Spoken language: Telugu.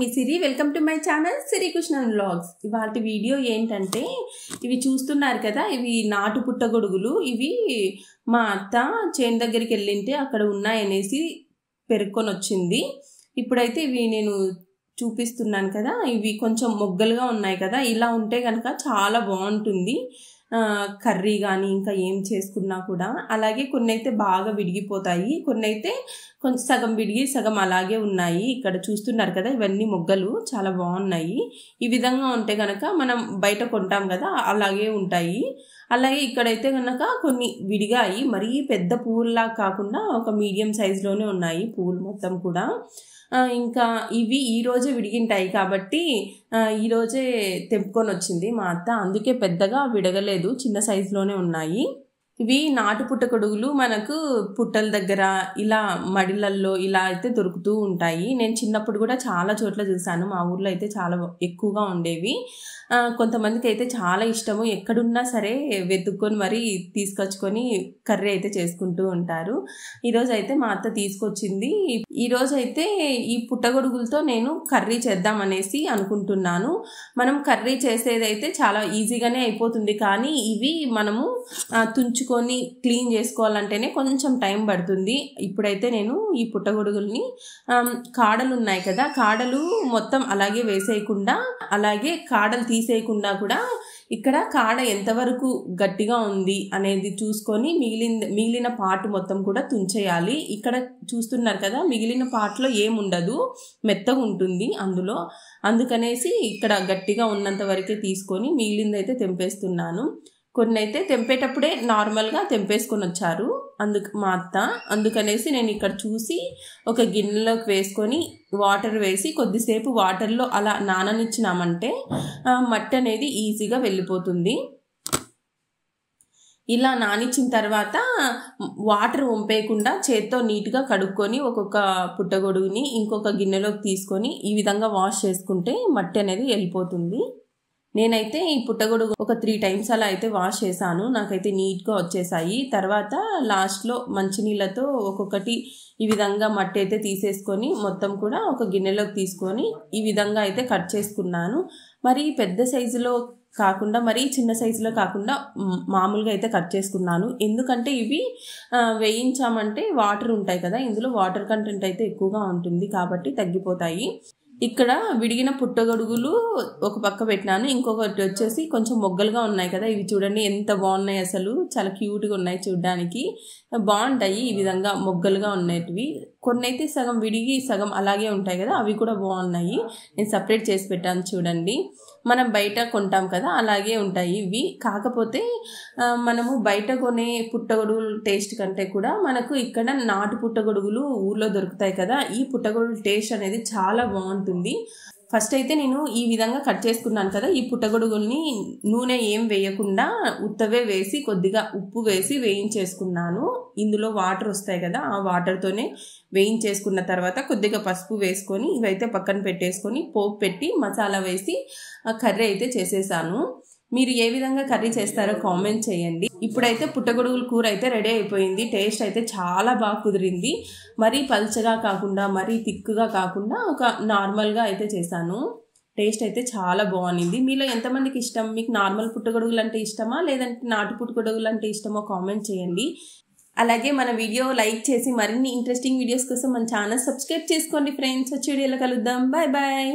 Me Siri welcome to my channel Siri Krishnan vlogs. ఇవాల్టి వీడియో ఏంటంటే ఇవి చూస్తున్నారు కదా, ఇవి నాటు పుట్టగొడుగులు. ఇవి మా అత్త చేను దగ్గరికి వెళ్ళింటే అక్కడ ఉన్నాయనేసి పెరుక్కొని వచ్చింది. ఇప్పుడైతే ఇవి నేను చూపిస్తున్నాను కదా, ఇవి కొంచెం మొగ్గలుగా ఉన్నాయి కదా. ఇలా ఉంటే కనుక చాలా బాగుంటుంది కర్రీ కానీ ఇంకా ఏం చేసుకున్నా కూడా. అలాగే కొన్ని అయితే బాగా విడిగిపోతాయి, కొన్ని అయితే కొంచెం సగం విడిగి సగం అలాగే ఉన్నాయి. ఇక్కడ చూస్తున్నారు కదా, ఇవన్నీ మొగ్గలు చాలా బాగున్నాయి. ఈ విధంగా ఉంటే కనుక మనం బయట కొంటాం కదా, అలాగే ఉంటాయి. అలాగే ఇక్కడైతే కనుక కొన్ని విడిగాయి, మరీ పెద్ద పువ్వుల్లా కాకుండా ఒక మీడియం సైజులోనే ఉన్నాయి పువ్వులు మొత్తం కూడా. ఇంకా ఇవి ఈరోజే విడిగింటాయి కాబట్టి ఈరోజే తెంపుకొని వచ్చింది మా అత్త, అందుకే పెద్దగా విడగలేదు, చిన్న సైజులోనే ఉన్నాయి. ఇవి నాటు పుట్టగొడుగులు మనకు పుట్టల దగ్గర ఇలా మడిలల్లో ఇలా అయితే దొరుకుతూ ఉంటాయి. నేను చిన్నప్పుడు కూడా చాలా చోట్ల చూశాను, మా ఊర్లో అయితే చాలా ఎక్కువగా ఉండేవి. కొంతమందికి అయితే చాలా ఇష్టము, ఎక్కడున్నా సరే వెతుక్కొని మరీ తీసుకొచ్చుకొని కర్రీ అయితే చేసుకుంటూ ఉంటారు. ఈరోజు అయితే మా అత్త తీసుకొచ్చింది. ఈరోజు అయితే ఈ పుట్టగొడుగులతో నేను కర్రీ చేద్దామనేసి అనుకుంటున్నాను. మనం కర్రీ చేసేదైతే చాలా ఈజీగానే అయిపోతుంది, కానీ ఇవి మనము తుంచుకొని క్లీన్ చేసుకోవాలంటేనే కొంచెం టైం పడుతుంది. ఇప్పుడైతే నేను ఈ పుట్టగొడుగుల్ని కాడలు ఉన్నాయి కదా, కాడలు మొత్తం అలాగే వేసేయకుండా, అలాగే కాడలు తీసేయకుండా కూడా ఇక్కడ కాడ ఎంతవరకు గట్టిగా ఉంది అనేది చూసుకొని మిగిలిన పార్ట్ మొత్తం కూడా తుంచేయాలి. ఇక్కడ చూస్తున్నారు కదా, మిగిలిన పార్ట్లో ఏముండదు, మెత్తగా ఉంటుంది అందులో. అందుకనేసి ఇక్కడ గట్టిగా ఉన్నంత వరకే తీసుకొని మిగిలిందైతే తెంపేస్తున్నాను. కొన్ని అయితే తెంపేటప్పుడే నార్మల్గా తెంపేసుకొని వచ్చారు మా అత్త, అందుకనేసి నేను ఇక్కడ చూసి ఒక గిన్నెలోకి వేసుకొని వాటర్ వేసి కొద్దిసేపు వాటర్లో అలా నాననిచ్చినామంటే మట్టి అనేది ఈజీగా వెళ్ళిపోతుంది. ఇలా నానిచ్చిన తర్వాత వాటర్ వంపేయకుండా చేత్తో నీట్గా కడుక్కొని ఒక్కొక్క పుట్టగొడుగుని ఇంకొక గిన్నెలోకి తీసుకొని ఈ విధంగా వాష్ చేసుకుంటే మట్టి అనేది వెళ్ళిపోతుంది. నేనైతే ఈ పుట్టగొడుగు ఒక 3 times అలా అయితే వాష్ చేశాను, నాకైతే నీట్గా వచ్చేసాయి. తర్వాత లాస్ట్లో మంచినీళ్ళతో ఒక్కొక్కటి ఈ విధంగా మట్టి అయితే తీసేసుకొని మొత్తం కూడా ఒక గిన్నెలోకి తీసుకొని ఈ విధంగా అయితే కట్ చేసుకున్నాను. మరి పెద్ద సైజులో కాకుండా మరీ చిన్న సైజులో కాకుండా మామూలుగా అయితే కట్ చేసుకున్నాను. ఎందుకంటే ఇవి వేయించామంటే వాటర్ ఉంటాయి కదా, ఇందులో వాటర్ కంటెంట్ అయితే ఎక్కువగా ఉంటుంది కాబట్టి తగ్గిపోతాయి. ఇక్కడ విడిగిన పుట్టగొడుగులు ఒక పక్క పెట్టినాను, ఇంకొకటి వచ్చేసి కొంచెం మొగ్గలుగా ఉన్నాయి కదా, ఇవి చూడండి ఎంత బాగున్నాయి, అసలు చాలా క్యూట్గా ఉన్నాయి, చూడడానికి బాగుంటాయి. ఈ విధంగా మొగ్గలుగా ఉన్నటివి కొన్ని అయితే సగం విడిగి సగం అలాగే ఉంటాయి కదా, అవి కూడా బాగున్నాయి. నేను సపరేట్ చేసి పెట్టాను చూడండి. మనం బయట కొంటాం కదా అలాగే ఉంటాయి ఇవి. కాకపోతే మనము బయట కొనే పుట్టగొడుగులు టేస్ట్ కంటే కూడా మనకు ఇక్కడ నాటు పుట్టగొడుగులు ఊర్లో దొరుకుతాయి కదా, ఈ పుట్టగొడుగుల టేస్ట్ అనేది చాలా బాగుంటుంది. ఫస్ట్ అయితే నేను ఈ విధంగా కట్ చేసుకున్నాను కదా, ఈ పుట్టగొడుగుల్ని నూనె ఏం వేయకుండా ఉత్తవే వేసి కొద్దిగా ఉప్పు వేసి వేయించేసుకున్నాను. ఇందులో వాటర్ వస్తాయి కదా, ఆ వాటర్తోనే వేయించేసుకున్న తర్వాత కొద్దిగా పసుపు వేసుకొని ఇవైతే పక్కన పెట్టేసుకొని పోపు పెట్టి మసాలా వేసి కర్రీ అయితే చేసేసాను. మీరు ఏ విధంగా కర్రీ చేస్తారో కామెంట్ చేయండి. ఇప్పుడైతే పుట్టగొడుగుల కూర అయితే రెడీ అయిపోయింది. టేస్ట్ అయితే చాలా బాగా కుదిరింది. మరీ పల్చగా కాకుండా మరీ థిక్గా కాకుండా ఒక నార్మల్గా అయితే చేశాను. టేస్ట్ అయితే చాలా బాగుంది. మీలో ఎంతమందికి ఇష్టం? మీకు నార్మల్ పుట్టగొడుగులు అంటే ఇష్టమా లేదంటే నాటు పుట్టగొడుగులు అంటే ఇష్టమో కామెంట్ చేయండి. అలాగే మన వీడియో లైక్ చేసి మరిన్ని ఇంట్రెస్టింగ్ వీడియోస్ కోసం మన ఛానల్ సబ్స్క్రైబ్ చేసుకోండి ఫ్రెండ్స్. వచ్చే వీడియోలో కలుద్దాం. Bye bye.